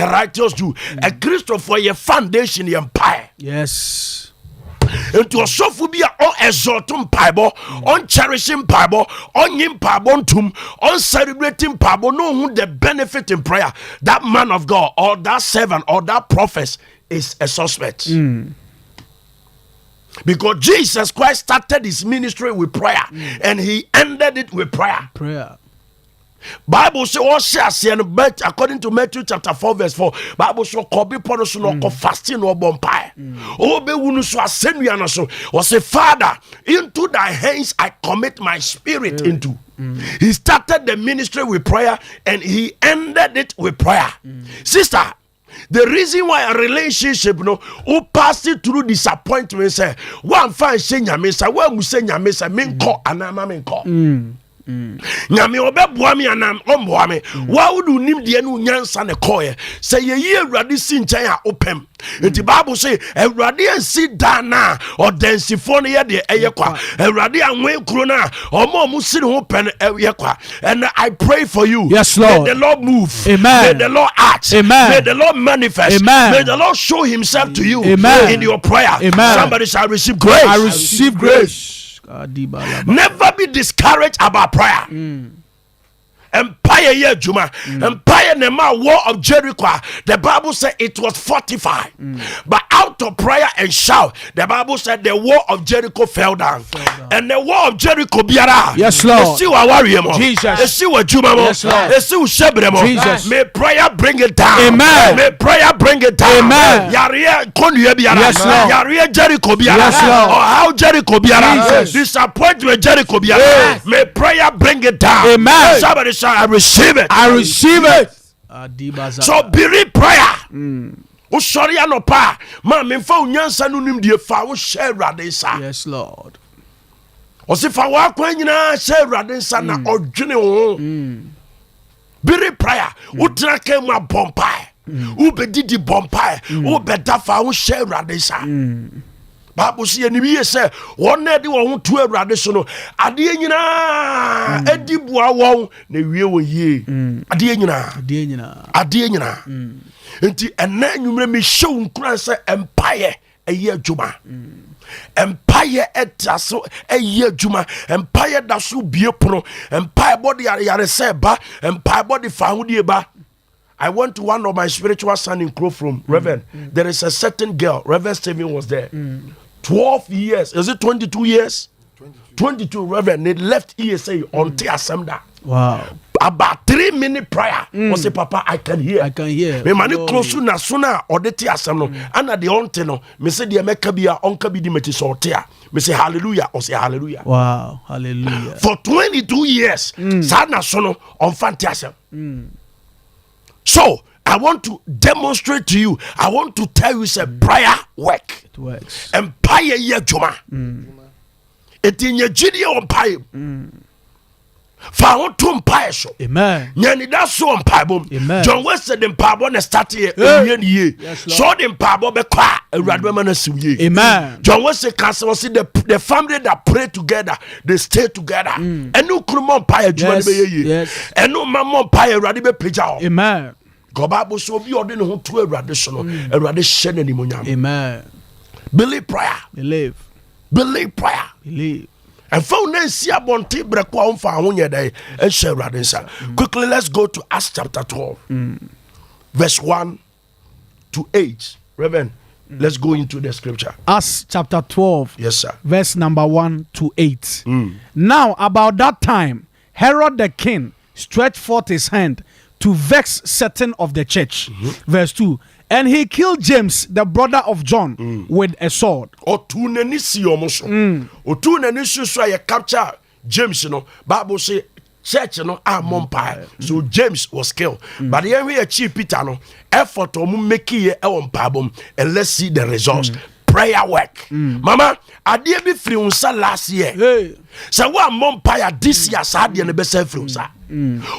a righteous Jew. A Christian for your foundation empire. Yes. Into a sophobia on exalting paibo, on cherishing paibo, on yim pabontum, on celebrating paibo, no who the benefit in prayer. That man of God or that servant or that prophet is a suspect. Because Jesus Christ started his ministry with prayer and he ended it with prayer. Bible says, according to Matthew chapter 4 verse 4, Bible says, fasting or bonfire. Say, Father, into thy hands I commit my spirit into. He started the ministry with prayer and he ended it with prayer. Sister, the reason why a relationship who pass it through disappointment say one fine say nyame one say nyame say menko anama menko nyame obeboa me anam omboa me wa wudu nim de no nyansa ne koye say ye awurade si nkyɛn a opem enti Bible say awurade ansi dana ɔdansifo no ye de eye kwa awurade anwen kuro na omo si ne ho pen eye kwa. And I pray for you. Yes, Lord. May the Lord move. Amen. May the Lord act. Amen. May the Lord manifest. Amen. May the Lord show himself to you. Amen. In your prayer. Amen. Somebody shall receive grace. I receive grace. Never be discouraged about prayer. Empire ye Juma. Empire Nema war of Jericho. The Bible said it was fortified. But out of prayer and shout, the Bible said the war of Jericho fell down. And the war of Jericho biara. Yes, Lord. Jesus. Yes, Lord. Jesus. May prayer bring it down. Amen. May prayer bring it down. Amen. Yes, Lord. Yare Jericho biara. Yes, Lord. Or how Jericho biara. Disappointment Jericho biara. Yes. May prayer bring it down. Amen. Somebody say, I receive it. I receive it. So believe prayer. O sorry anopa. Ma me fa unyansa no nim die fa wo share Awurade nsa. Yes, Lord. O se fa wa kwa nyina share Awurade nsa na odwene ho. Believe prayer. O tra ka mu abompai. O bedidi bompai. O beda fa wo share Awurade nsa. Bible say ni bi say won na de won to Awurade so no ade nyina edi bua won na wie wo yie ade nyina enti ena nwumre me show nkran say empire eye adwuma empire etaso eye adwuma empire da so bie pono empire body yare say ba empire body fa hodie ba. I went to one of my spiritual son in Crow from Reverend. There is a certain girl, Reverend Stephen was there. 12 years. Is it 22 years? 22 Reverend. They left ESA on Tiasemda. Wow. About 3-minute prayer. I say, Papa, I can hear. Me mani close to na sooner or the Tiasemno. And at the onteno, me say the Mekabia onkabi di meti sortia. Me say hallelujah or say hallelujah. Wow. Hallelujah. For 22 years, Sana sono on Fantiasem. So I want to demonstrate to you. I want to tell you, it's a prayer work. It works. Empire ye juma. It in your GD empire. Found to empire so. Amen. Yani that's so empire. Amen. John West said the empire na start here. So the empire be kwa a radwoman suye. Amen. John West said cancer was the family that pray together, they stay together. And no krumon empire juma be ye. Yes. And no mamma empire radibe preja. Amen. God Bible so be ordin ho to Awurade so no Awurade hye na nimonyam. Amen. Believe prayer. Believe Prayer. Believe. And for nancy abonte breko on fa ho nyeda e hye Awurade nsa. Quickly let's go to Acts chapter 12. Verse 1 to 8. Reverend, let's go into the scripture. Acts chapter 12. Yes, sir. Verse number 1 to 8. Now about that time Herod the king stretched forth his hand to vex certain of the church. Verse 2. And he killed James, the brother of John, with a sword. O tu nani si omoso. O tu nani so ya capture James no. Bible say church no empire. So James was killed. But here we achieve Peter no effort to make it empire and let's see the results. Prayer work. Mama, I did be free unsa last year. So what empire this year sad and be self free unsa.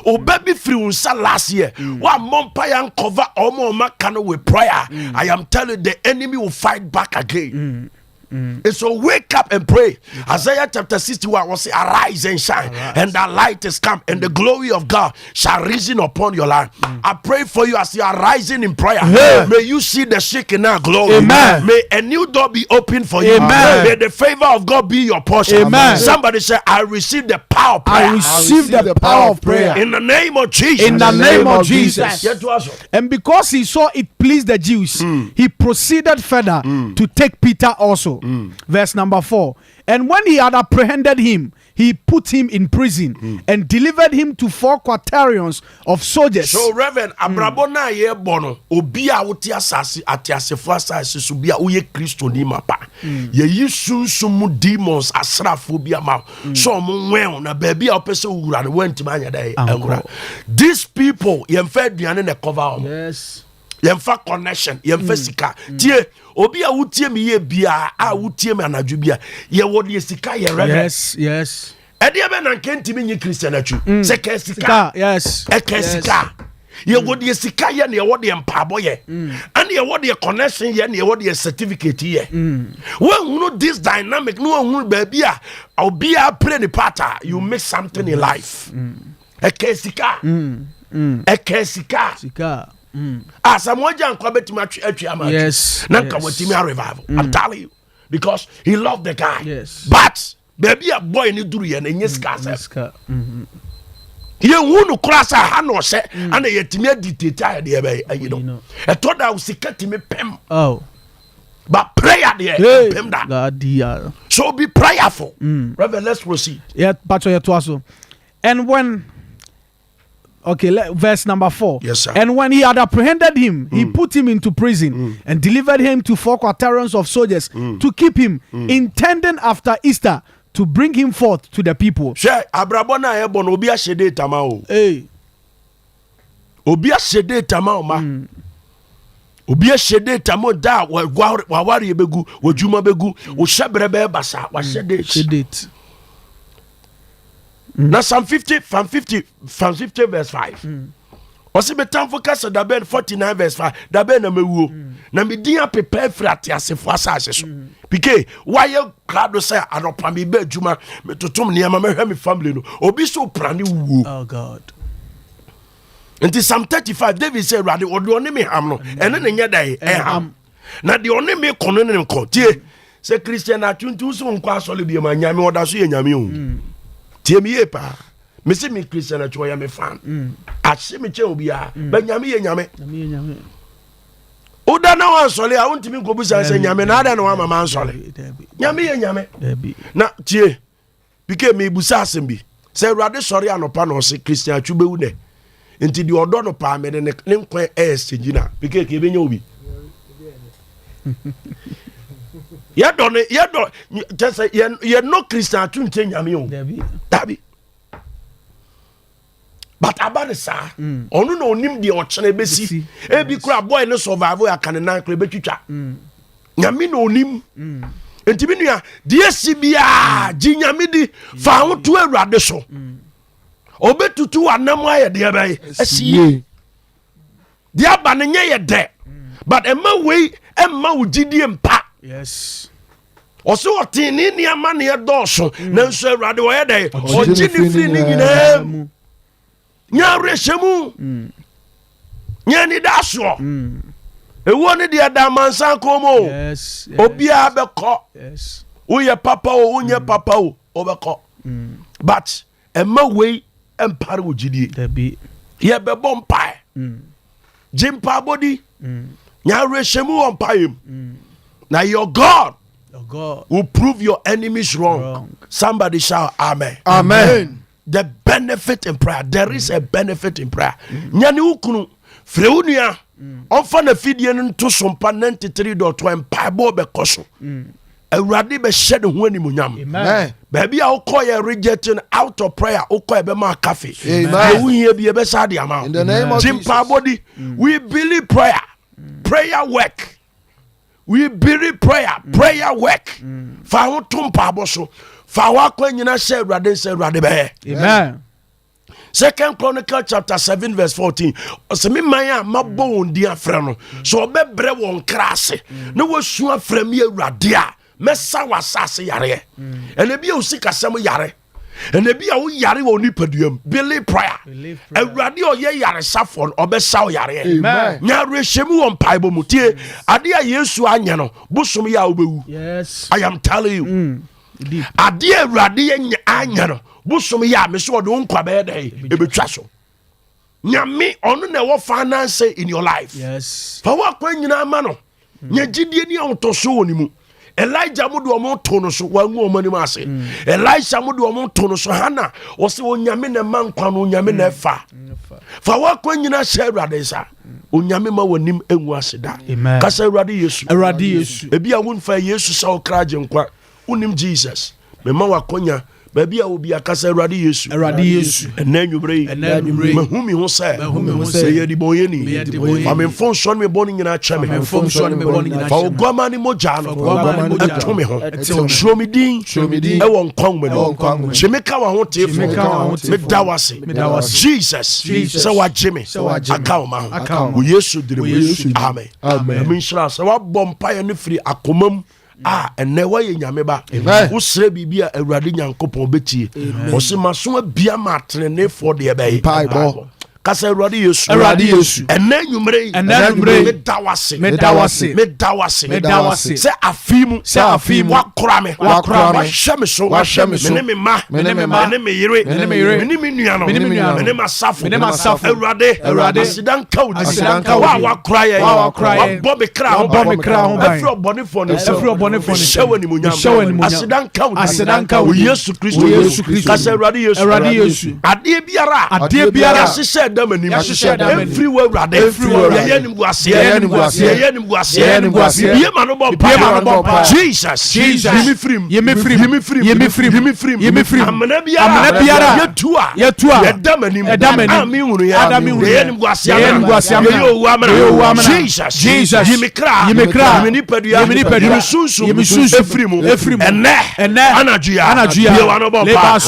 O baby free unsa last year. What empire cover almost makano with prayer. I am telling you the enemy will fight back again. And so wake up and pray. Isaiah chapter 61 will say, arise and shine, and the light is come, and the glory of God shall risen upon your life. I pray for you as you are rising in prayer. May you see the Shekinah glory. Amen. May a new door be opened for you. Amen. May the favor of God be your portion. Amen. Somebody say, I receive the power of prayer. I receive the power of prayer. In the name of Jesus. In the name of Jesus. Yes, to us. And because he saw it pleased the Jews, he proceeded further to take Peter also. Verse number 4. And when he had apprehended him, he put him in prison and delivered him to 4 quaternions of soldiers. So, Reverend, Abrabona ye bono, obia uti asasi ati asefo asasi subia uye Kristo ni mapa. Ye yisun sumu demons asrafo bia ma. So mo wen na baby a opese ura ne went manya dai angura. These people yemfa aduane na cover. Yes. Yemfa connection, yemfa sika. Tie obi a wutie me ye bia a wutie me anadwo bia ye wodi sika ye Reverend. Yes. Ede be na nkentimi nyi Christian atu. Se ka sika. Yes. E ka sika. Ye wodi sika ye na ye wodi empabo ye. And ye wodi connection ye na ye wodi certificate ye. When you know this dynamic, no one baby a obi a play the part, you make something in life. E ka sika. E ka sika. As I'm watching Kwabeti yes. Nanka Watimi revival. I'm telling you. Because he loved the guy. Yes. But baby a boy in the durian and yes, Kasa. You won't cross a hand or say, and a yetime detail there, you know. I thought I was sick me pem. Oh. But prayer there, pem that. God, yeah. So be prayerful. Reverend, let's proceed. Yeah, Pacho Yatuaso. And when verse number 4. Yes, sir. And when he had apprehended him, he put him into prison and delivered him to 4 quaternions of soldiers to keep him, intending after Easter to bring him forth to the people. Share Abrabona Ebon Obia Shede Tamao. Hey. Obia Shede Tamao ma. Obia Shede Tamo da wawari begu, wajuma begu, ushabrebe basa, wa shede. Now Psalm 50 verse 5. Osi betam focus da ben 49 verse 5. Da ben na mewo. Na me din a prepare frati asefo asase so. Pike why crowd say anopa me be adwuma me totom niam me hwe me family no. Obi so prane wuo. Oh God. Until Psalm 35 David say rade odi oni me ham no. Ene ne nya dai ham. Na de oni me kono ne ko. Tie say Christian atuntu so nkwa asole bi ma nyame oda so ye nyame o. Tie me ye pa. Me see me Christian at why me fan. Ahye me che obi a. Ba nyame ye nyame. Oda na wan sole a wontimi ko busa say nyame na ada na wan mama sole. Nyame ye nyame. Na tie. Bike me busa asem bi. Say Awurade sore anopa na o se Christian atwu bewu ne. Enti di odo no pa me ne nkwan esegina. Bike ke be nya obi. Yedo just say ye no Christian atwu nche nyame o. Dabi. But about the sa, onu no nim de ochene besi. E bi kura boy no survive ya kanena kura betwitwa. Nyame no nim. Enti bi nua de esibia ji nyame di fa ho to Awurade so. Obetutu anam aye de bai asie. De aba ne nye ye de. But emma we emma ugidie mpa. Yes. Oso otini ni ama ne doso na nso Awurade wo ye de. Ogini firi ni nyina. Nyare shemu nyani daso ewo ne de da mansan komo. Yes. Obia beko. Yes. Uye papa o unye papa o obeko. But emma we empare ogidie Debi ye be bompai jimpa body nyare shemu on paim. Now your God will prove your enemies wrong. Somebody shout amen. Amen. The benefit in prayer. There is a benefit in prayer. Nyani ukunu freunia onfa na fidie nto sompa 93.2 empabo be koso. Awurade be shed ho animunyam. Amen. Baby a ukoye rejecting out of prayer ukoye be ma cafe. Amen. We here be sa de amount. In the name of Jesus. Body, we believe prayer. Prayer work. We believe prayer. Prayer work. Fa ho tumpa boso. Fa wa kwa nyina she Awurade se Awurade be. Amen. 2 Chronicle chapter 7 verse 14. Ose me man a mabo ndi afre no. So obebre won krase. Na wasu afre me Awurade a mɛsa w'asase yare ɛna bi a wosi kasɛm yare ɛna bi a woyare wɔ nipaduam believe prayer awurade ɔyɛ yaresafo ɔbɛsa wo yare nyarehyɛmu wɔ mpaebɔ mu tie ade a yesu anyɛ no bosom yɛ a wobɛwu I am telling you ade a awurade anyɛ no bosom yɛ a me so ɔde wo nkwa bɛyɛ dɛ ɛbɛtwa so nyame ɔno na ɛwɔ finance in your life fa woakwa nyinaa ma no nya gyidie ni a wotɔ so wɔ ne mu Elijah mu de ɔmo to no so wangu ɔmo anim ase Elisha mu de ɔmo to no so Hana ɔsɛ onyame na ma nkwa no onyame na ɛfa fa woakwa nyinaa hyɛ Awurade nsa onyame ma w'anim engu ase da kasa Awurade Yesu ebi a wonfa Yesu sɛ ɔkra gye nkwa wonim Jesus mema wakonya baabi a obi akasa Awurade Yesu ɛnɛ nwumre mahumi ho sɛ yɛ di bɔyɛni fa me mfonso ne me bɔ ne nyinaa kyɛ me fa oguama ne mogya no ɛto me ho hyerɛ me din ɛwɔ nkwa nwoma mu gye me ka wa ho teefo meda wase Jesus sɛ wagye me aka wo ma ho wo Yesu dire mu amen menhyira sɛ wabɔ mpaeɛ no firi akoma mu ɛnɛ wɔyɛ nyame ba wosrɛ biribi a Awurade Nyankopɔn bɛtie ɔse maso abia ma atenenefoɔ deɛ bɛyɛ kasa Awurade Yesu ɛnɛ nwumere meda wase sɛ afei mu wakora me wahyɛ me so mene me ma mene me yere mene me nuanom mene masafo Awurade aseda nka wo di wa wakora yɛ wabɔ me kra ho ɛfiri ɔbɔnefoɔ no hyɛ w'animuonyam aseda nka wo di Yesu Kristo kasa Awurade Yesu adeɛ biara ahyehyɛ dam anim every word Awurade yɛyɛ nim guaseɛ yɛ ma no bɔ Jesus yɛme firim amena biara yɛtua yɛdam anim ami hunu yɛyɛ nim guaseɛ yɛyɛ owu amena Jesus yɛme kra yɛme nipadua yɛme sunsum efiri mu ɛnɛ anadwoa yɛwa no bɔ pa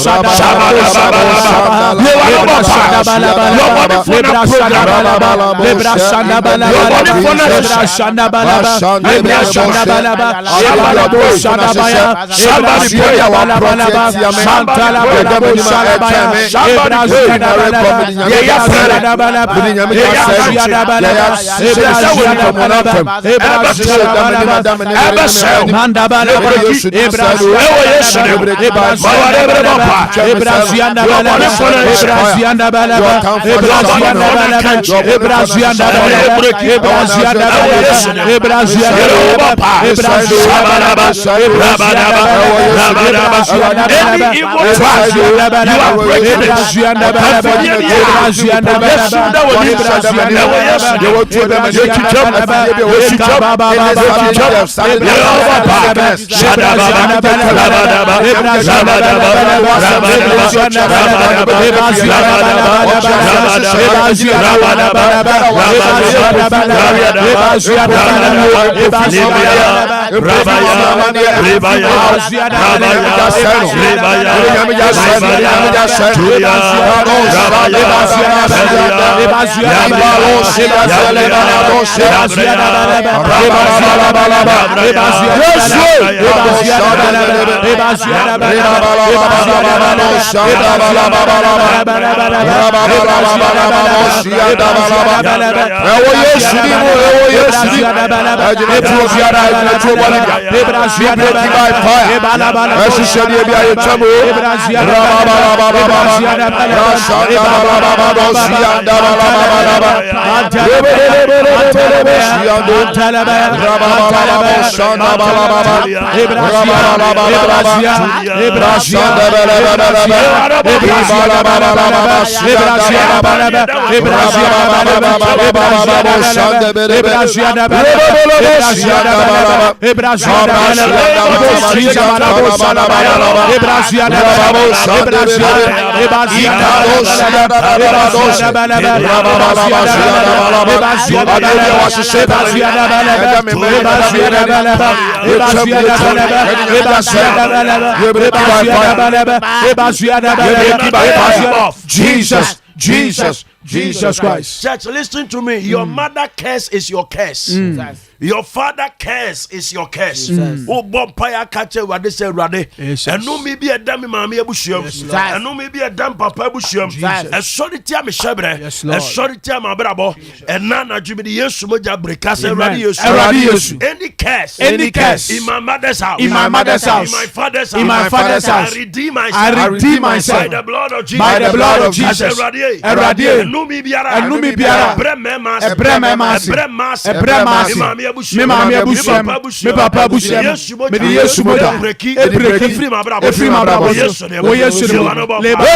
Jesus Christ. Church, listen to me. Your mother curse is your curse. Your father curse is your curse. Oh, Bompire catcher, what they say, Rade. And no, maybe a damn mammy bushium. And no, maybe a damn papa bushium. A sorry time, Shabre. A sorry time, my bravo. And Nana Jimmy, yes, Moja Brekas, radius. Any curse in my mother's house, in my father's house, in my father's house. I redeem myself by the blood of Jesus. By the blood of Jesus. Eradier. And no, maybe a bremas. Me mama abusam me papa abusam me de Yesu moda ebreki free my brabo o Yesu le ba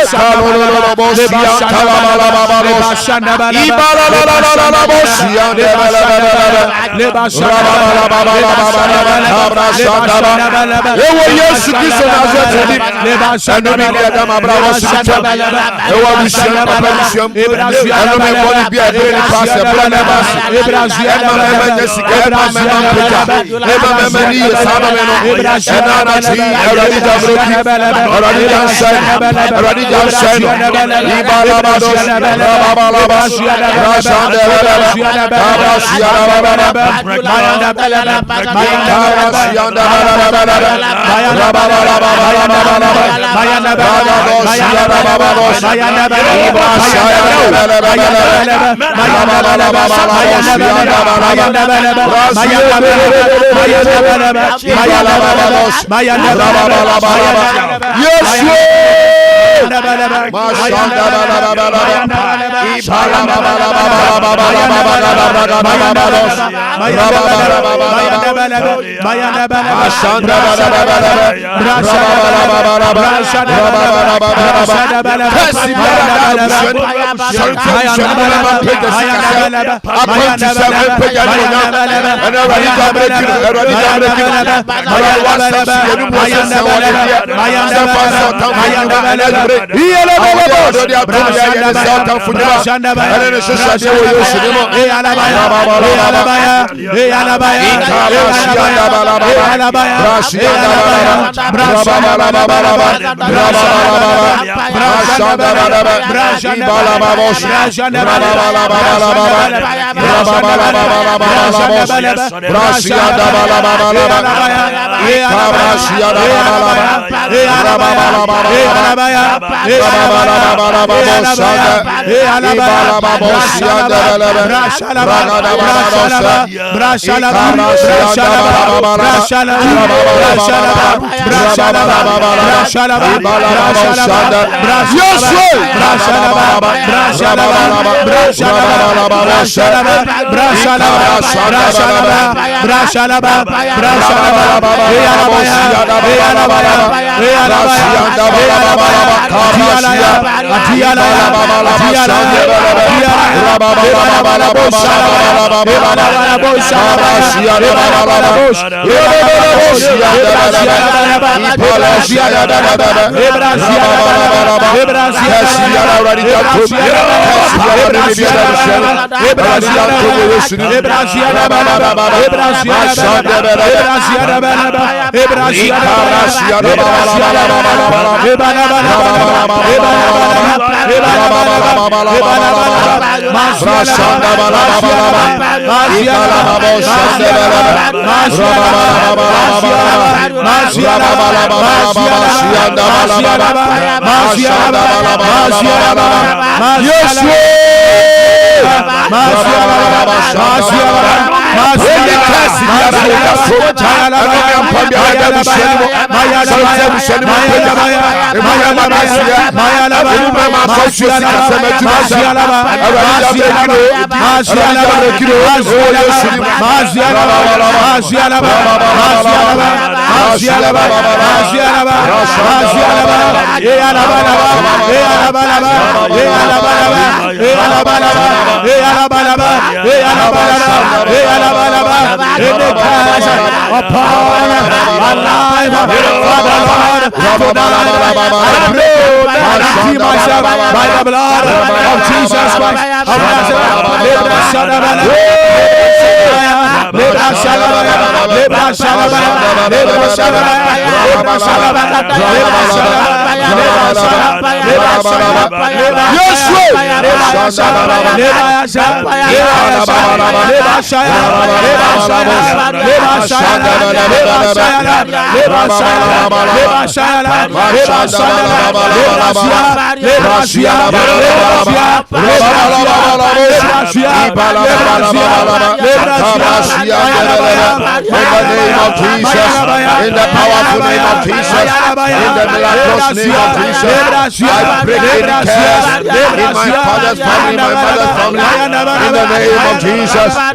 in the powerful name of Jesus, in the miraculous name of Jesus, I break any curse in my father's family, my mother's family, in the name of Jesus. I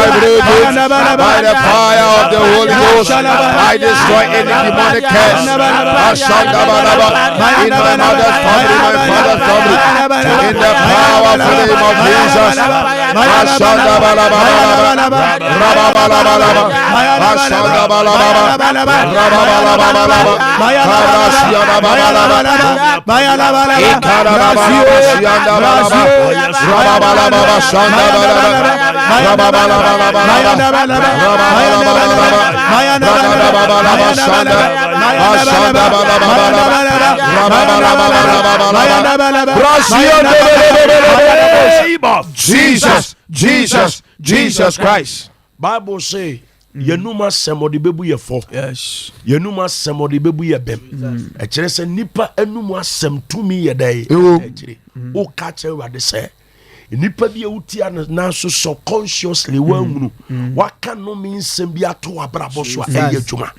break it by the fire of the Holy Ghost. I destroy any demonic curse in my mother's family, my father's family, in the powerful name of Jesus. Jesus Christ. Bible say yenuma semodi bebu ye fo. Yes. Yenuma semodi bebu ye bem. E kire se nipa enuma sem tumi ye dai. E kire. O ka kire wade se nipa bi ewutia na so subconsciously wahunu waka no min sem bi ato abrabo so eye dwuma.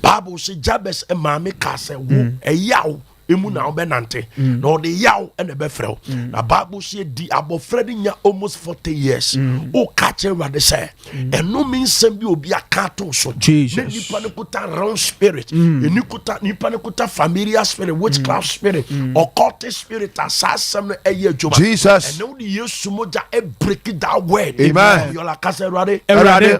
Bible say Jabez e maame ka se wo eyaw emu na obenante na ode yaw e na be frɛw na Bible say di abofra di nya almost 40 years o ka kire wade se eno min sem bi obi aka to so Jesus. nipa ne kuta wrong spirit nipa ne kuta familiar spirit, witchcraft spirit, occultic spirit, asasem eye dwuma. Jesus. And now the Yesu moja e break that word. Amen. Yola kase rade.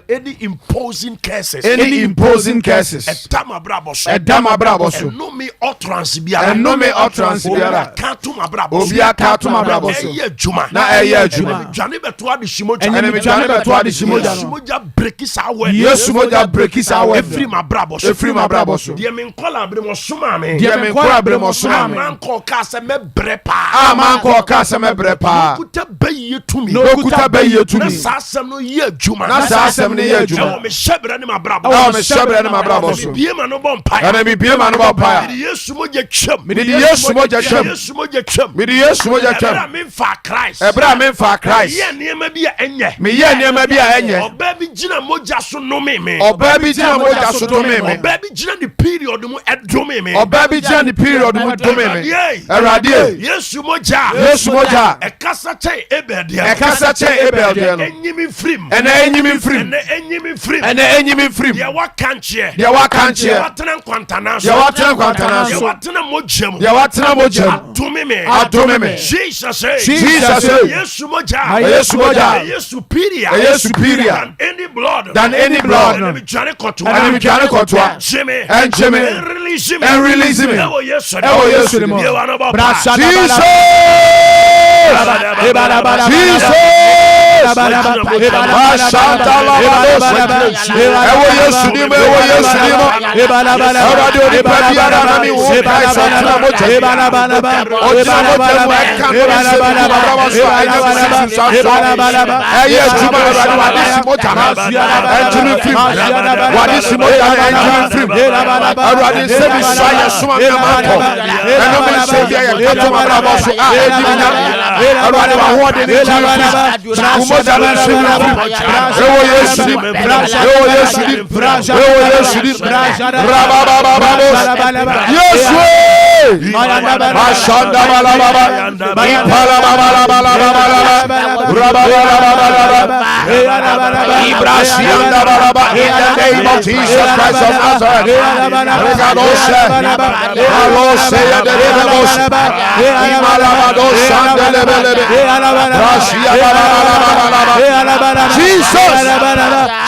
Any imposing curses. Any imposing curses. Edama braboso. Edama braboso. No me utterance biara. No me utterance biara. Kantu mabraboso. Obi akatu mabraboso. Eye dwuma. Na eye dwuma. Jani beto adi shimoja. Enemy jani beto adi shimoja. Yesu moja break sa word. Yesu moja break sa word. Every mabraboso. Every mabraboso. Die men kola abre mo suma me. Die men kola abre mo suma me. Man ko ka se me brepa. Man ko ka se me brepa. Kuta bayi tumi. No kuta bayi tumi. Na sa asem no ye adwuma. Na sa asem no ye adwuma. Me shebre ne mabrabo. Me shebre ne mabrabo so. Bie ma no bompa. Ana me bie ma no bompa. Me Yesu moja twam. Me di Yesu moja twam. Yesu moja twam. Me di Yesu moja twam. Ebra me fa Christ. Ebra me fa Christ. Ye niema bi enye. Me ye niema bi enye. Oba bi gina moja so no me. Oba bi gina moja so to me. Oba bi gina the period mu edome me. Oba bi gina the period mu edome me. Erade. Yesu moja. Yesu moja. Ekasa che ebedia. Ekasa che ebedia no. Enyimi frim. Ene enyimi frim. Ene enyimi frim. Ene enyimi frim. Ye wa kanche. Ye wa kanche. Ye wa tena kwantana so. Ye wa tena kwantana so. Ye wa tena mojem. Ye wa tena mojem. Adome me. Adome me. Jesus. Jesus. Yesu moja. Yesu moja. Ye superior. Ye superior than any blood. Than any blood. Ene mi jane kotwa. Ene mi jane kotwa. Jimmy. And Jimmy. And release me. And release me. Ewo Yesu. Ewo Yesu. Ye wa no ba. Jesus.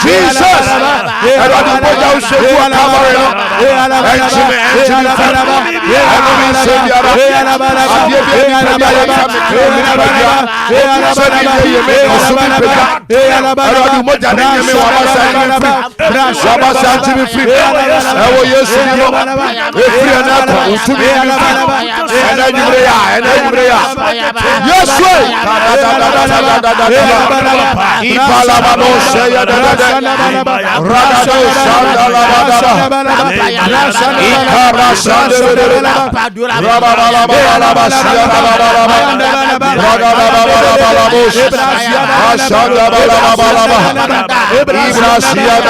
Jesus. Jesus. Eradi moja usefu wa Calvary no. Enchime Enumi Sebiara. Adie Bia Eradi moja Neme Wabasa Jimmy Free. Ewo Yesu Nimo. Efri Anako. Utumi Enajibreya. Yesu. Ipalabano Sheya Dada. Radado Shandalabada. Ikara Shandalabada. Rababalabala Shandalabada. Radalabalabala Shandalabala. Ibrasia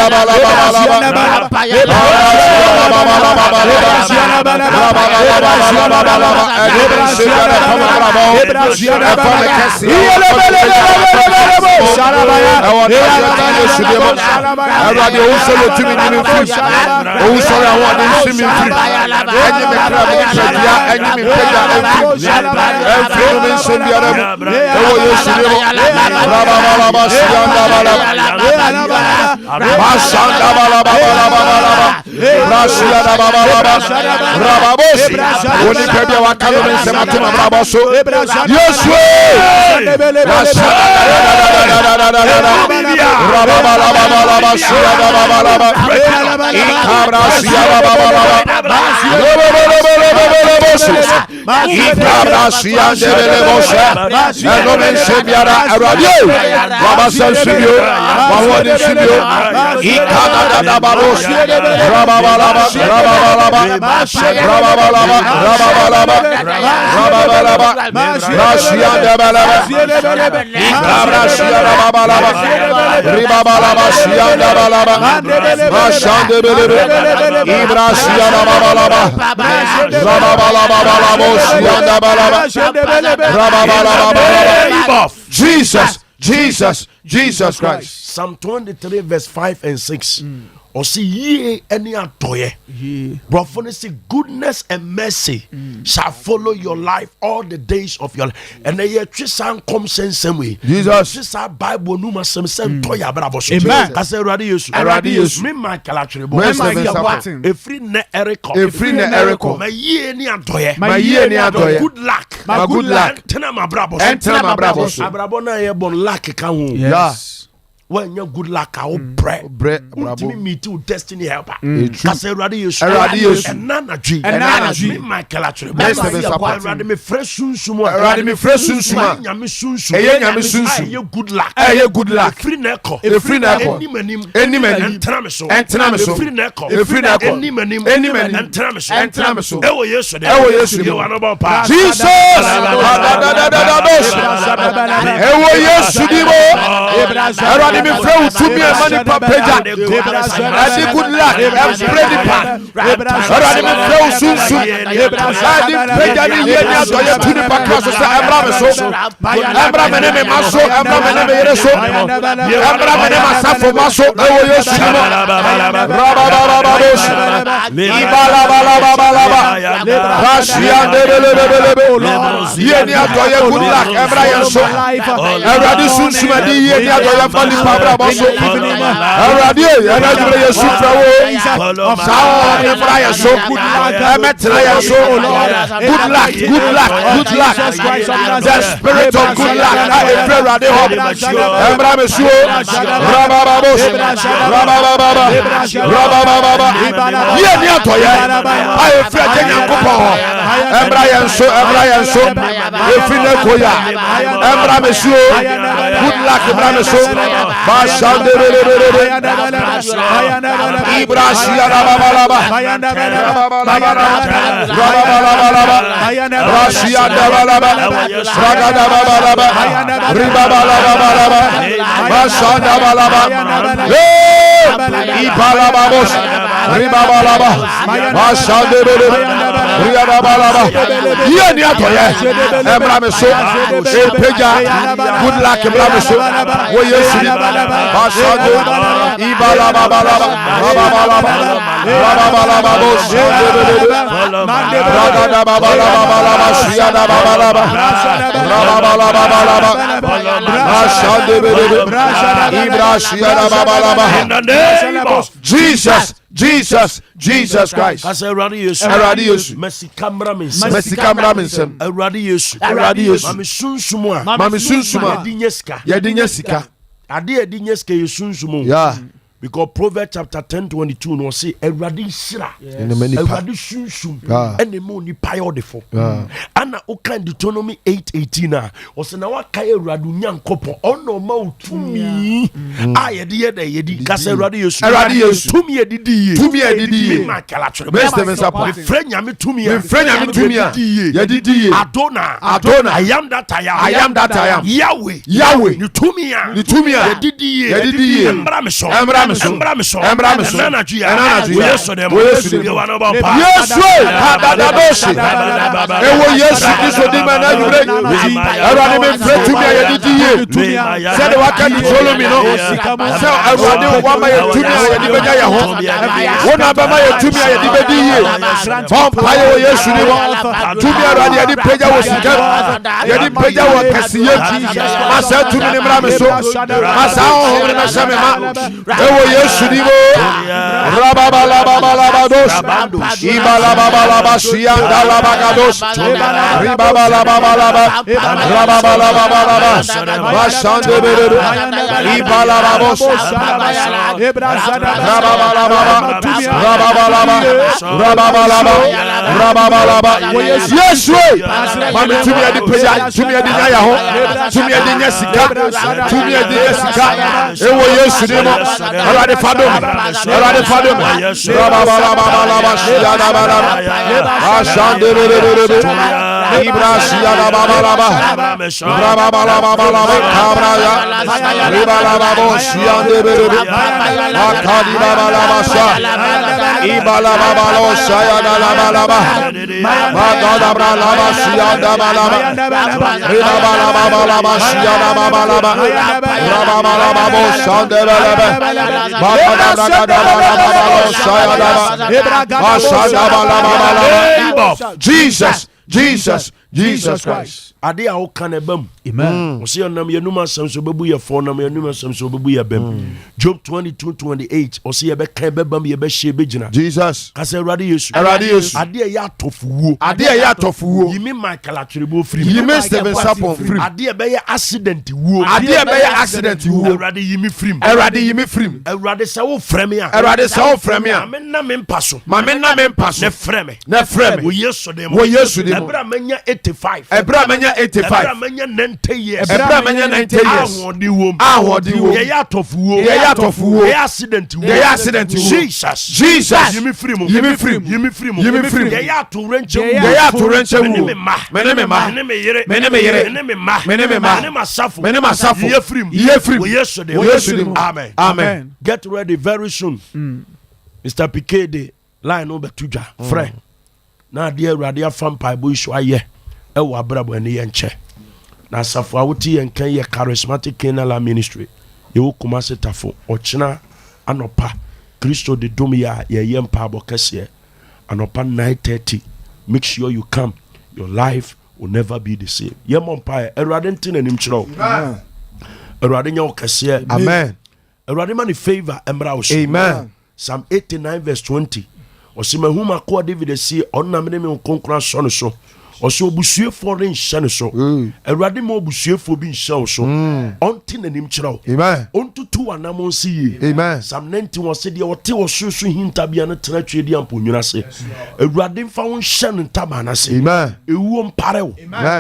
Jesus Christ. Psalm 23 verse 5 and 6. Or see ye any atoye. Brother, say goodness and mercy shall follow your life all the days of your life. And the year Trisan comes same way. Jesus. This our Bible numa some toya bravo. Amen. I say radius. Me my calatrebo. A free ne eriko. A free ne eriko. My ye ni atoye. My ye ni atoye. Good luck. My good luck. Tena ma bravo. Tena ma bravo. Abrabo na ye bon luck kan. Yes. When you good luck, I will pray. Ultimate me to destiny helper. Cause radius. And nana G. Me my calatrebo. Radi me fresh sunsuma. Radi me fresh sunsuma. Nyame sunsu. Nyame sunsu. Aye good luck. Aye good luck. Free neko. Free neko. Eni menim. Entrame so. Free neko. Eni menim. Entrame so. Ewo Yesu de. You are not about Jesus. Ewo Yesu dimo. Eradi me free utumi amani papeja. Adi good luck. Spread it pan. Eradi me free sunsu. Adi peja ni yeni adoye tuni pakaso sa embrame so. Embrame ne me maso. Embrame ne me yere so. Embrame ne masafo maso. Ewo Yesu dimo. Rabababababoshi. Ibalabalaba. Rashiandelelelelebe. Yeni adoye good luck. Embra yenso. Eradi sunsu madi yeni adoye fali pabra baso. Eradi eradi Yesu trawo. Sao embra yenso. Emetra yenso. Good luck. The spirit of good luck. I pray radi hope. Embra mesu. Rabababos. Rabababa. Yeni adoye. I pray Nyankopon. Embra yenso. Efine koya. Embra mesu. Good luck embra mesu. Bashandelelelele. Ibrasia rababalaba. Rasia dabalaba. Ragadabalaba. Ribabalabalaba. Bashandabalaba. Ibalababos. Ribabalaba. Bashandelelele. Ye ni atoye. Emra me so. Epeja. Good luck emra me so. Wo Yesu ni. Basado. Ibala baba baba. Baba baba. Baba baba bo. Brada baba baba. Siada baba baba. Baba baba. In the name of Jesus. Jesus Christ. I say, Radius. Mercy camera means. Radius. Mami sunsuma. Yedinyeska. Adi yedinyeska yesunsumo. Yeah. Because Proverbs chapter 10:22 no say Eradi shira. Eradi sunsum. And the money payodefo. Ana oka Deuteronomy 8:18 o se na waka Eradu nyankopon ono ma utumi. Yedi ka se Eradi Yesu. Tumi edidi. Me makala chore. Frenya me tumi. Yedi. Adona. I am that I am. Yahweh. Ni tumi ya. Yedi. Embra me so. Nana Gia. Yes, Yesudibo Rababalababados Ibalababalaba Sianda Labagados Ribabalababalaba Rababalababalaba Basande Ibalababos Rababalaba Yes way Mami tumi adi peja tumi adi nyaho tumi adi nyesika tumi adi nyesika ewo Yesudibo Arade Fadum Rababalabalaba Sianda Balaba Asande Ibrasia Babalaba Rababalabalaba Kabraya Ribalababo Siande Akadi Babalabasa Ibalababalo Sayada Labalaba Magada Bralaba Sianda Balaba Ribabalabalaba Sianda Babalaba Rababalababo Sande Balaba Jesus Christ. Ade a woka na bam. Amen. Ose nam yenuma samso bebu ye fo nam yenuma samso bebu ye bam. Job 22:28 ose ye be kan be bam ye be hye be gina. Jesus. Kase Erade Yesu. Ade ya tofuwo. Yimi Michael Atwrebo free. Yimi Steven Sapon free. Ade be ye accident wo. Erade yimi free. Erade se wo frame ya. Amena me mpaso. Ne frame. Wo Yesu dem. Ebra menya 85. Ebra menya 90 years. Ebra menya 90 years. Ahodi wo. Ye ya tofuwo. Ye accident wo. Jesus. Yimi free. Ye ya to renche wo. Mene masafo. Ye free. Yesu dem. Amen. Get ready very soon. Mr. Pikede line over tuja. Friend. Na dear Radia Fan Pibo isu aye. Ewa abrabo ene ye nche. Na safo awoti ye nkan ye Charismatic Canaanland ministry. Ye wo Kumasi tafo ochina anopa Kristo de dom ya ye mpa abokese anopa 9:30. Make sure you come. Your life will never be the same. Ye mompa Erade ntin anim kiro. Amen. Erade nya okese. Amen. Erade man favor embra wo. Amen. Psalm 89:20. Osimahuma ko David si onnamene me nkonkran so no so. Oso obusuefo re nhye no so. Erade mo obusuefo bi nhye so. Onti nanim kirawo. Amen. Ontutu anamon si ye. Amen. Psalm 91 se de wote osusu hinta bia no tena twedi amponwuna se. Erade mfa won hye no ntaba na se. Amen. Ewuo mparewo.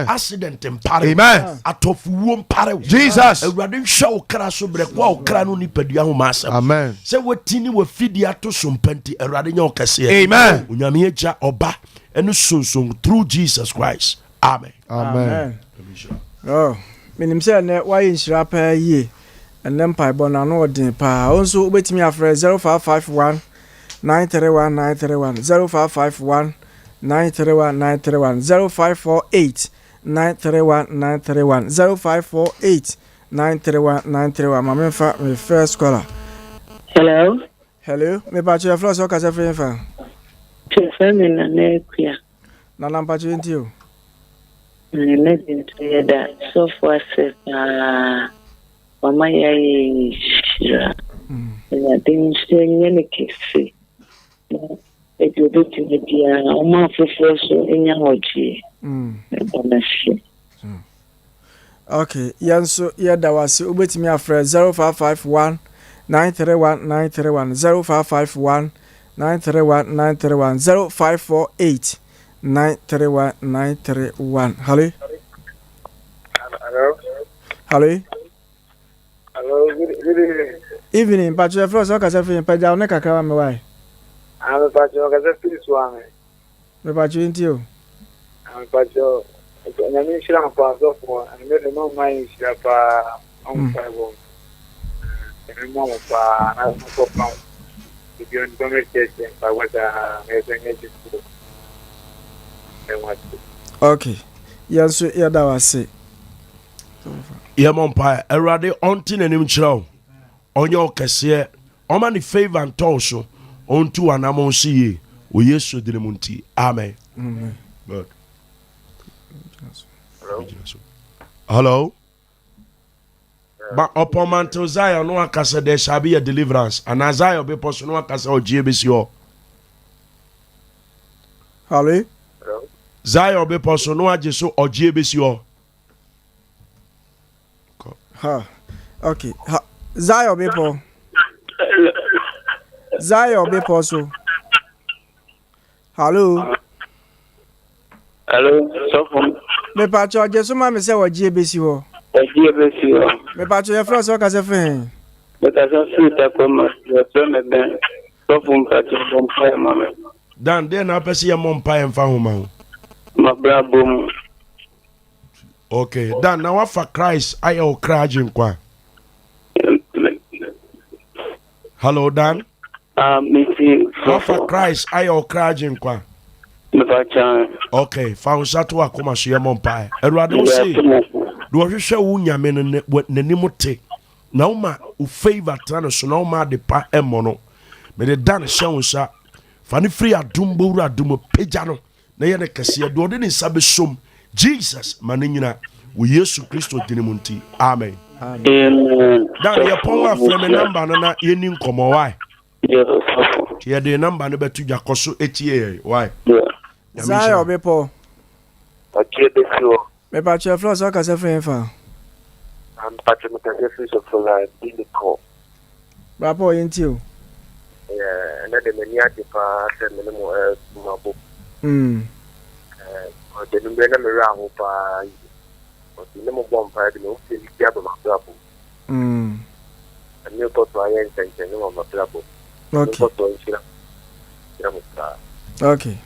Accident mparewo. Amen. Atofuo mparewo. Jesus. Erade hwe okra so bre kwa okra no nipadua ho masem. Amen. Se watini wa fidi ato so mpanti Erade nya okase. Amen. Unyame eja oba enu sunsun through Jesus Christ. Amen. Oh, minim say na why nshira pa yie. Enem pai bona no odin pa. Onso obetimi afre 0551 931 931 0551 931 931 0548 931 931 0548 931 931. Mama fa my first caller. Hello. Me pa your floor so ka se free fa. Femina nekia. Na number 20. Let into that so far says mama ya shira. Ya din senya ne kisi. E do do ti dia o ma fofo so enya hoji. Okay, yanso ya dawasi obetimi afre 0551 931 931 0551 931 931 0548 931 931. Hello. Good evening. But your first work as a friend, Paja, ne kakra me why. I'm a patio as a fish one. Me pa you into you. I'm a patio. And I mean, I'm part of one, and made no mind on 5 1. And more of an alcohol. If you're in conversation, by what okay. Yes, yeah, that was it. Yeah, Mompa, Erade, Ontin and him chow. On your cassier, on many favor and torso, on to an amonsi, we yes to the Munti. Amen. Good. Hello? But upon Mount Zion, no one can say there shall be a deliverance, and as I be person, no one can say, oh, GBC. Hello? Zion be person, no one just so, or GBC. Ha. Okay. Ha. Zion people. Zion people so. Hello. Hello. So from me patcho Jesu ma me say wo GBC ho. GBC ho. Me patcho your friend so ka say fen. Me ka say free ta come. Your friend me ben. So from patcho from fire mama. Dan dey na pese ye mompa en fa homa ho. Ma brabo. Okay, Dan na wa for Christ aye o kraje nkwa. Hello Dan. Me see for Christ aye o kraje nkwa. Me patcho. Okay, fa unsato akoma so ye mompa. Erade wo say. Do hwehwe wo nyame ne nanimote. Na wo ma o favor tran so na wo ma de pa emo no. Me de Dan hye unsa. Fa ne free adum bowura adum peja no. Na ye ne kase do de ne sabe som. Jesus maninyina wo Yesu Kristo dinimunti. Amen. Amen. Dan ye pon wa frame number na ye ni nkomo why? Yes. Ye de number no betu jakoso etie why? Zion people. Okay, this Me patch your floor so ka say fen fa. I'm patching the fish of life in the call. Rapo into you. Yeah, and then the many at the past and minimum mabo. The number around by the number one part of the Diablo Trouble. And you thought I ain't thinking of a trouble. Okay.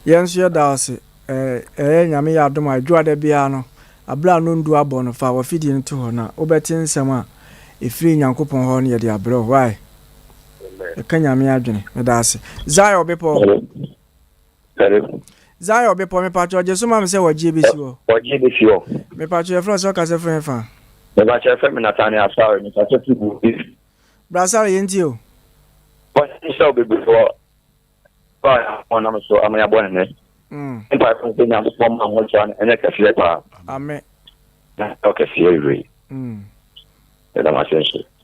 Yes, your dasi. Nyame ya adom adwo da bia no abla no ndu abɔ no fa wo fidi nto ho na obeti nsɛm a efiri nyankopɔn ho no ye de abrɛ why ka nyame adwene me da ase Zion bepo Zion bepo me patcho je so ma me se wo GBC wo me patcho e fro so ka se fren fa me patcho e me Nathaniel Asare me patcho people brasar yenti o but so be before but on am so am ya born ne Empire from Kenya to form and watch on and a cafe. Amen. Okay, fear.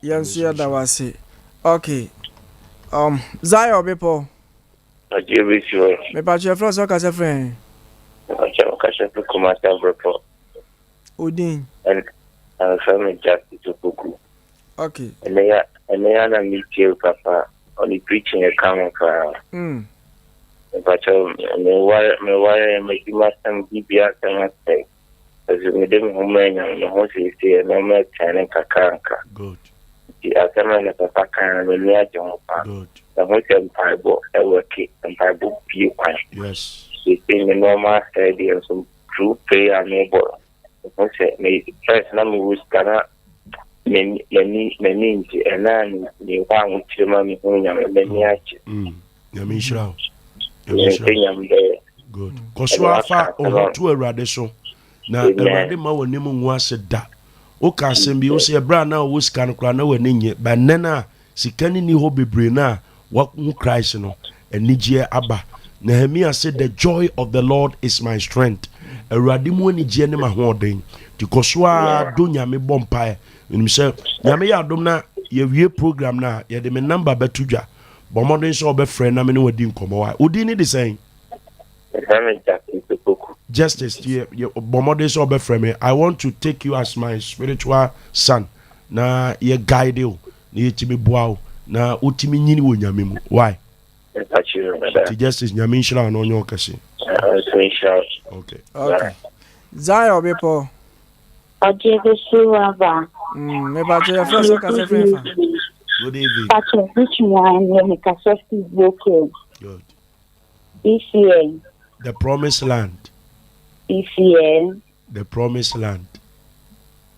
Yes, that was it. Okay. Zion people. I give it you. Me patch your first work as a friend. I can't come out of report. Udin. And family justice to Puku. Okay. And they are meet you, Papa, only preaching a common crowd. But me why make you must be as you made them home and the most is here, no more China Kakanka. Good. The Asaman of Pakan and the Niajon. Good. The Muslim Bible, I work it and Bible view. Yes. We think the normal study and some true prayer neighbor. The first number was gonna many and then the one with your mommy who you many. Yamishra. good koso afa ohoto awurade so na awurade ma woni mu ngu ase da o ka asem bi o se ebra na o sika no kra na wani nye ba nena sika ni ho bebre na wa hu Christ no enigye aba Nehemiah said the joy of the Lord is my strength awurade mu enigye ne ma hoden ti koso a do nyame bompa nim se nyame ya dom na ye wie program na ye de me number betudwa bomoden so be friend na me ne wadi nkomo wa odi ni de saying Justice, Bomode so be frame. I want to take you as my spiritual son. Na ye guide you, ye timi boao, na utimi nyini wo nyame mu. Why? Justice nyame nshira no nyo kase. Okay. Okay. Zayo bepo. Oje besuwa ba. Me ba je first ka se friend. Good evening. Pacho, which one you make a safety vocal? Good. ECN. The promised land. ECN. The promised land.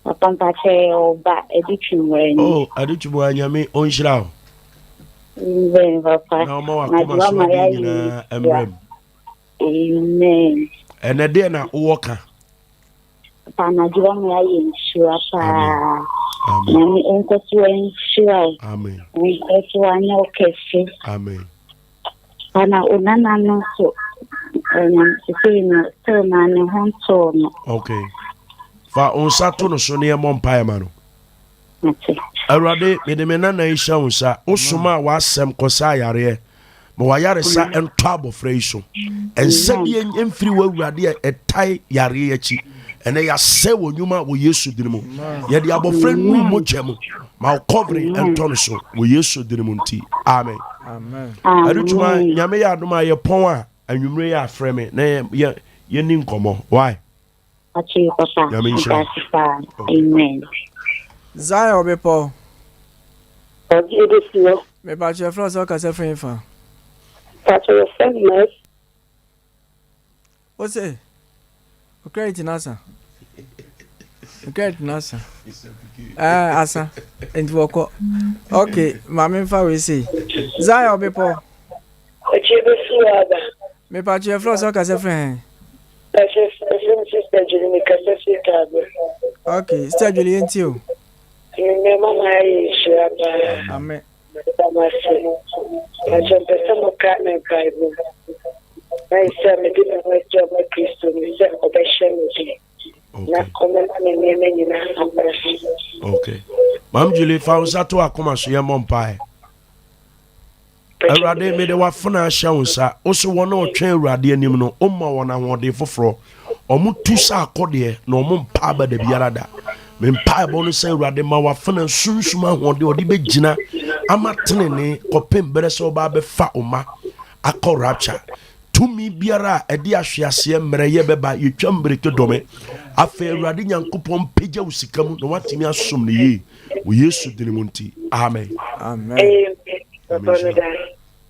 Pampache oba edichimwe. Oh, adichimwe nyame onshira. Amen, papa. Na mo akoma so de nyina emrem. Amen. Enede na uwoka. Papa na jiwa me aye nshira pa. Amen. Nami enkotu nshira. Amen. Enkotu anya okese. Amen. Ana unana no so. Okay. Fa onsa to no so ne mo mpae ma no. Awurade me de me na isha onsa osuma wa asem kosa yare ma wa yare sa ento abofra iso. Ensa bi emfiri wa awurade etai yare achi ene ya se wonyuma wo Yesu dinimu. Ye de abofra nu mogem ma covering ento no so wo Yesu dinimu nti. Amen. Amen. Adutuma nyame ya adoma ye pon a anwumre ya afre me na ye ni nkomo. Why? Achi papa. Amen. Zayo bepo. Oje besuwa. Me ba je first ka se friend fa. Pacho your friend nice. What's it? Okay, Nasa. Okay, Nasa. Asa. And woko. Okay, mama fa we say. Zayo bepo. Oje besuwa ba. Me pa je first ka se friend. Sister Julie me ka se Chicago. Okay, Sister Julie ntio. Me mama aye shira pa. Amen. I jump some cat and Bible. I said, me didn't want to job with Christo, me said, okay. Mam Julie fa unsa to akoma so ye mompae. Awurade me de wafuna ahya unsa, oso wona otwen awurade anim no, omma wona hode foforo. Omu tu sa akode na omu mpa ba da biara da. Me mpa bo no say awurade ma wafuna sunsuma hode odi begina amatenene kopem bere se oba be fa oma akọ rapture. Tumi biara edi ahwease mmerɛ ye beba yetwam breke dome afa awurade nyankopɔn pagya usikamu na watimi asom ne yi wo Yesu dinimu nti. Amen. Amen.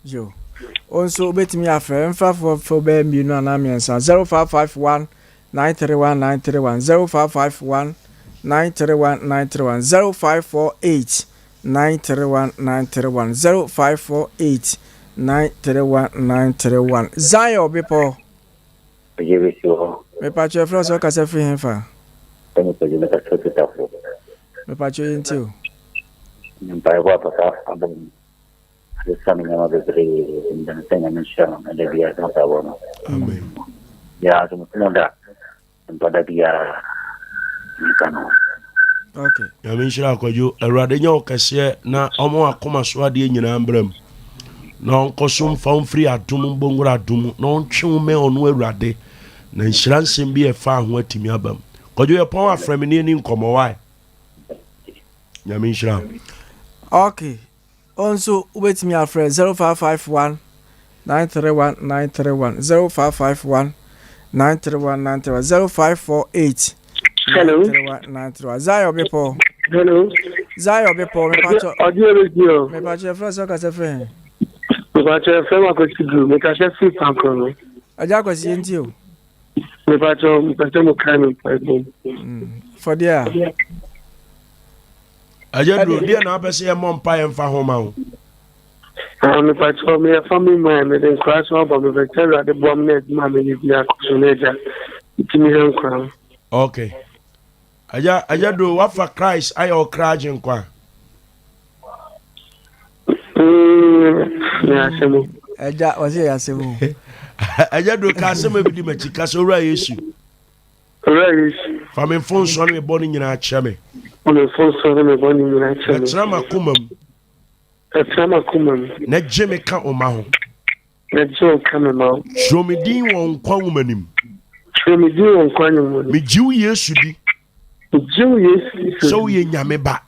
Yo. Also betimi afre mfa for be mienu ana miensa 0551 931931 0551 931931 0548 931931 0548 931 Zayo bepo. Me pa che fro so ka se fi hinfa. Me pa che ntio. Mpa wa papa abon. Sami na mabere ndan tena mensha na dia ta bona. Amen. Ya tumunda. Mpada dia nikano. Okay. Ya menshira kwajo awurade nya okase na omo akoma so ade nyina mbram. Na onkosom fa mfiri adum mbongura adum na ontwe me onu awurade na nhyira nsem bi efa ho atimi abam kwajo ye pon afrem ni nkomo why ya menshira. Okay. Also ubetimi afre 0551 931 931 0551 931 0548 Hello. 931 Zayo bepo. Hello. Zayo bepo me pacho. Audio radio. Me pacho fro so ka se friend. Me pacho fema ko sigu, me ka se fi panko. Aja ko si ntio. Me pacho mo kan pa. For there. Aja do dia na abese ye mompa ye mfa ho ma ho. I'm if I told me a family man, then crash over me, but tell her the bomb net, mammy, if you are cushion, it's me on crown. Okay. Aja do what for Christ I or crashing kwa. Yeah, Samu. Eja was here asemu. Aja do kase me bidi machi kase ora Yesu. Right. Fa me phone so me boni nyina acha me. On the phone, so I'm born in the Na night. tra makomam A time coming. na gye me ka o ma ho. Let's all come out. Show me din won kwa womanim. Show me do on Quanum. Me jiw Yesu di. Jew, So ye nyame ba.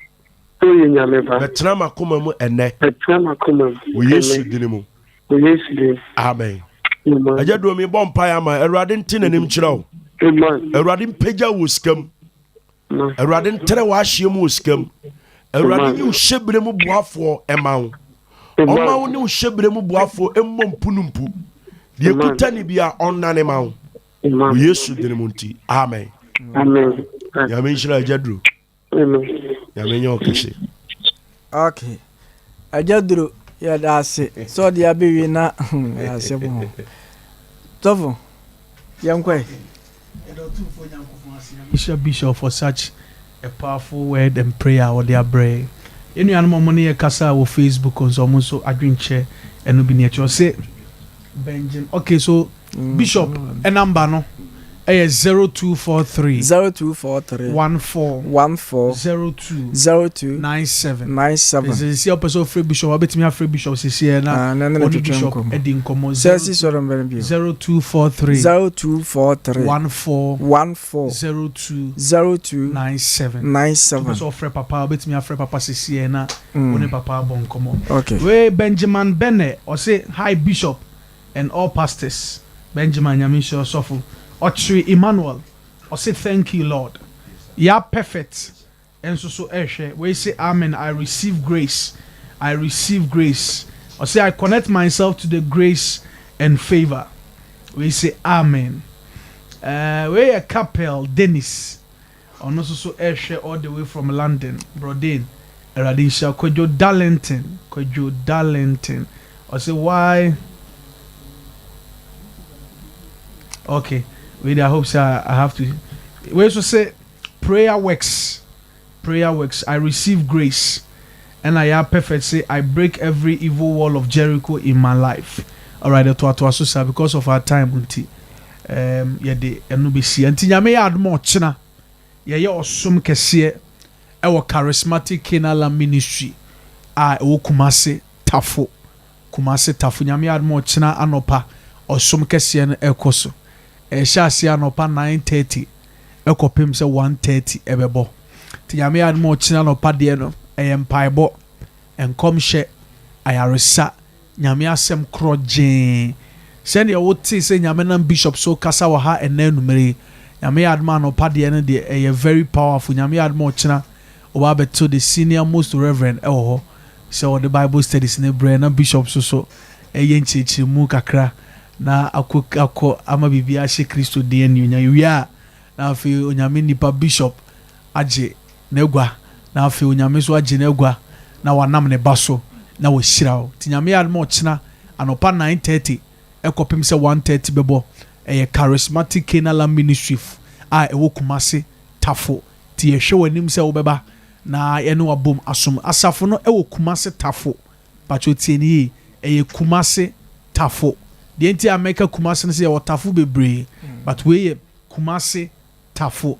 so you never. Na tra makomam ene. A time coming. Wo Yesu din mu. Yes, Amen. Amen. Aja do me bom pa ama Awurade ntin anim kyerɛ wo. Amen. Awurade mpagya wo skam. Awurade ntere wa ahye mu skam. Awurade yi wo hyebre mu boafo ema wo. Oma wo ne wo hyebre mu boafo emmom punumpu. Die kuta ni bia onnane ma wo. Wo Yesu din mu nti. Amen. Amen. Ya me nhyira Ajadro. Amen. Ya me nyo kese. Okay. Ajadro ya dase. So dia biwi na ya sebo. Tofo. Yankwe. Bishop for such a powerful word and prayer or their brain. Any animal money a casa or Facebook on some so I drink chair and no be nature say Benjamin. Okay, so Bishop a number no. 0243 0243 14 02 97. This is your person free bishop. I bet me a free bishop is here now. Bishop Edding Common 0243 14 97. Because of free papa, I bet me a free papa is here now. Only papa bon common. Okay. Where Benjamin Benne or say hi bishop and all pastors. Benjamin Yamisha Sofu. Ochri Emmanuel, or say thank you, Lord. You are perfect. And so we say amen. I receive grace. I receive grace. Or say I connect myself to the grace and favor. We say amen. We a couple, Dennis. And also so all the way from London, Brodin. Radisha Kojo Darlington. Or say why? Okay. With I hope so I have to. We also say prayer works. Prayer works. I receive grace. And I am perfect. Say I break every evil wall of Jericho in my life. Alright, because of our time, yeah, the NBC. And Tinyame add more china. Yeah, awesome kesiye. Our Charismatic Canaanland ministry. Kumase Tafo. Kumase Tafo. Nyame add more china anopa. Awesome kesiye no ekoso. Shasi anopa 9:30 ekopim se 1:30 ebebo ti nyame ad mo china no pade no empaibo enkom hye ayaresa nyame asem kroje send your wote say nyame na bishop so kasa wa ha enanumere nyame ad man no pade no de very powerful nyame ad mo china oba beto the senior most reverend ho so the bible studies ne bre na bishop so nchichi mu kakra na akọ ama bibia hye Kristo de anya wia na afi onyame nipa bishop age negwa na afi onyame so age negwa na wanam ne baso na wo hyirawo tinyame ya mo china anopa 9:30 ekopim se 1:30 bebo Charismatic Canaanland ministry ewo Kumase Tafo ti ehwe wanim se wo beba na ye no abom asom asafo no ewo Kumase Tafo pacho tieni Kumase Tafo. The entire America Kumase say or Tafo bebre, but we Kumase Tafo.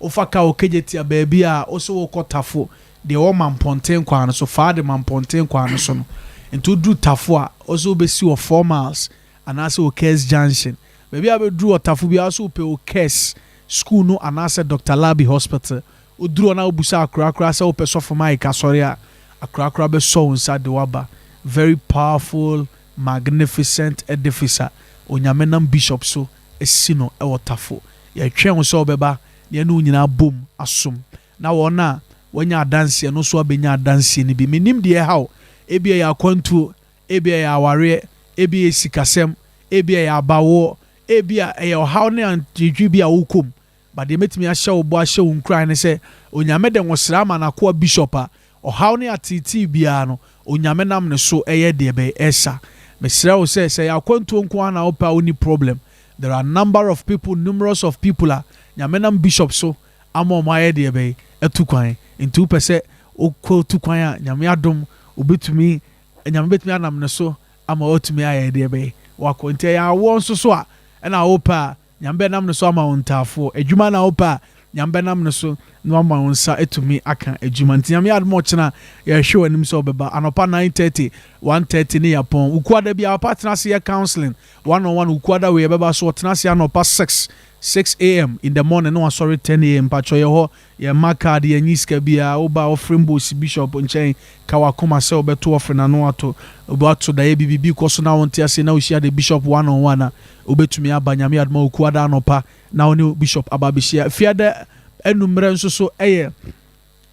Ofaka okejeti a baby also woko Tafo. The old man ponten kwan so far the man ponten kwan so no. And to do Tafo also be see 4 miles and also Okes Junction. Maybe I will do a Tafo be also pe Okes school no and also Dr. Labi Hospital. Udru na obusa akra sa ope so for my kasoria akra be so inside the waba. Very powerful, magnificent edificer. Onyamenam bishop so esino ewo Tafo. Ye twen so obeba ye no nyina bom asom. Na wona wanya dance no so abenya dance ni bi menim de how ebia ya kwantu ebia ya aware ebia sikasem ebia ya bawo ebia ya how ne antidwi bia wokom. But they met me a show bo a show nkran ne say onyame de wosra ma na ko bishop a ɔhaw ne atete biara no onyame nam ne so ɛyɛ deɛ bɛyɛ ɛsa mesrɛ wo sɛ sɛ yɛakwantuo nko ana wopɛ a woni problem. There are a number of people, numerous of people a nyame nam bishop so ama ɔmo ayɛ deɛ bɛyɛ ɛtu kwan nti wopɛ sɛ wokɔ tu kwan a nyame adom nyame bɛtumi anam ne so ama wɔtumi ayɛ deɛ bɛyɛ wakɔ nti ɛyɛ awoɔ nso so a ɛna wopɛ a nyame bɛnam ne so ama wo ntaafoɔ adwuma na wopɛ a nyame bɛnam ne so na wama wo nsa atumi aka adwuma nti nyame adom ɔkyena yɛhwɛ w'anim sɛ ɔbɛba anɔpa 9:30 1:30 ne yɛpɔn wokuada bi a wɔpa tena ase yɛ counseling 1-on-1 wokuada wei yɛbɛba so ɔtena ase anɔpa 6 a.m. in the morning no wasɔre 10 a.m. patwɔ yɛ hɔ yɛ ma card yɛ nyi sika biara woba offering boss bishop nkyɛn ka wakoma sɛ wobɛto offering na no ato wobɛato da yɛ bibibi kɔ so na wonte ase na wohyia de bishop 1-on-1 a wobɛtumi aba nyame adoma wokuada anɔpa na wo ne bishop aba bɛhyia fiada enumere nso so ɛyɛ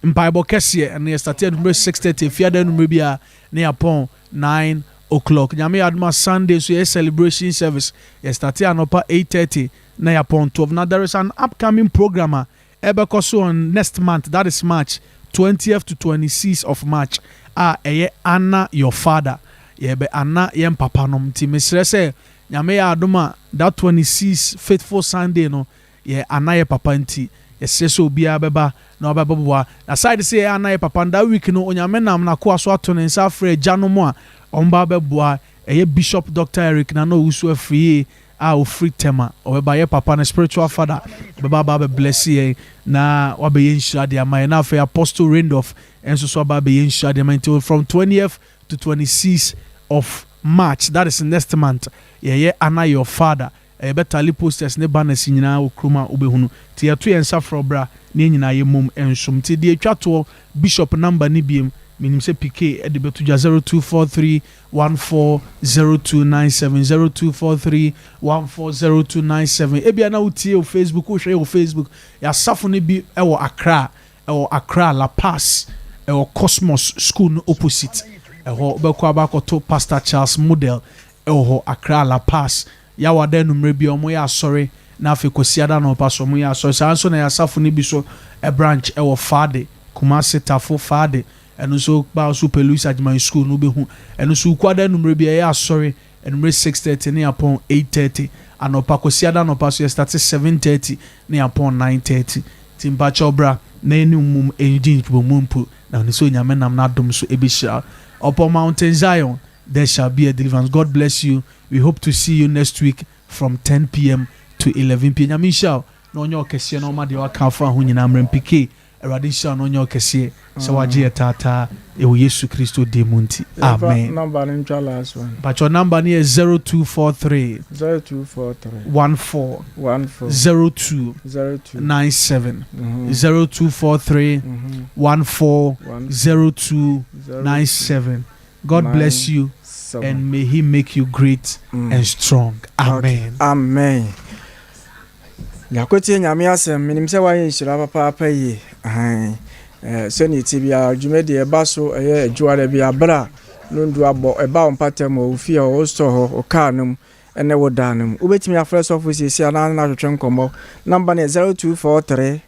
mpaebɔ kɛseɛ ɛna yɛstarte enumere 6:30 fiada enumere bi a ne yɛpɔn 9 o'clock nyame adoma Sunday so yɛ celebration service yɛstarte anɔpa 8:30 na yɛpɔn 12 now there is an upcoming program a ɛbɛkɔ so on next month that is March 20th to 26th of March a ɛyɛ Anna your father yɛbɛ Anna yɛn papa nom nti mesrɛ sɛ nyame yɛ adoma that 26 faithful Sunday no yɛ Anna yɛ papa nti yɛsɛ sɛ obiara bɛba na ɔbɛbɔboa na side sɛ yɛ Anna yɛ papa that week no onyame nam na koa so ato ne nsa afrɛ agya no mu a ɔmba bɛboa ɛyɛ Bishop Dr. Eric na no owusu afiri a ofiri tema ɔbɛba yɛ papa no spiritual father bɛba ba bless yɛ na wabɛyɛ nhyira de ama yɛ na afei Apostle Randolph ɛnso so aba bɛyɛ nhyira de ama until from 20th to 26th of March that is next month yɛyɛ Anna your father ɛbɛtali posters ne banners nyinaa okroma obehunu ti yɛto yɛn nsa frɔ bra ne nyinaa yɛ mom ɛnsom ti de atwa to bishop number ne biem minim sɛ PK ɛde bɛto dwa 0243140297 0243140297 ebia na wotie o Facebook wo hwɛ o Facebook yɛasafo ne bi ɛwɔ Accra La Paz ɛwɔ Cosmos School no opposite ɛhɔ bɛkɔ abakoto Pastor Charles Model ɛwɔ hɔ Accra La Paz yawada numre bi omo ya asɔre na afi kosiada na opa so omo ya asɔre saa nso na yasafo ne bi so a branch ɛwɔ Fade Kumasi Tafo Fade ɛno nso ba so Pelus Adjumani School no behu ɛno nso kwada numre bi ya asɔre numre 6:30 ne upon 8:30 anopa kosiada na opa so start 7:30 ne upon 9:30 timba chobra na enum engine mumpu na nso nyame nam na dom so ebishira upon Mountain Zion there shall be a deliverance. God bless you. We hope to see you next week from 10 p.m. to 11 p.m. Nyame shall no nyo kese no ma de waka fa ho nyina mrem pike erade shall no nyo kese so waje tata e wo Yesu Kristo de munti. Amen. Number in last one. But your number is 0243 14 02 97 0243 14 02 97. God bless you and may he make you great and strong. Amen. Amen. Yakotie nyame asem minim se wa yinhyira papa yi. Se ni tibia dwume de eba so eye adwuare bia bra nondu abo eba ompatem o fi o so ho o ka num ene wo danum. Ubetimi afresh of sisi ana na twetwe nkomo. Number 0243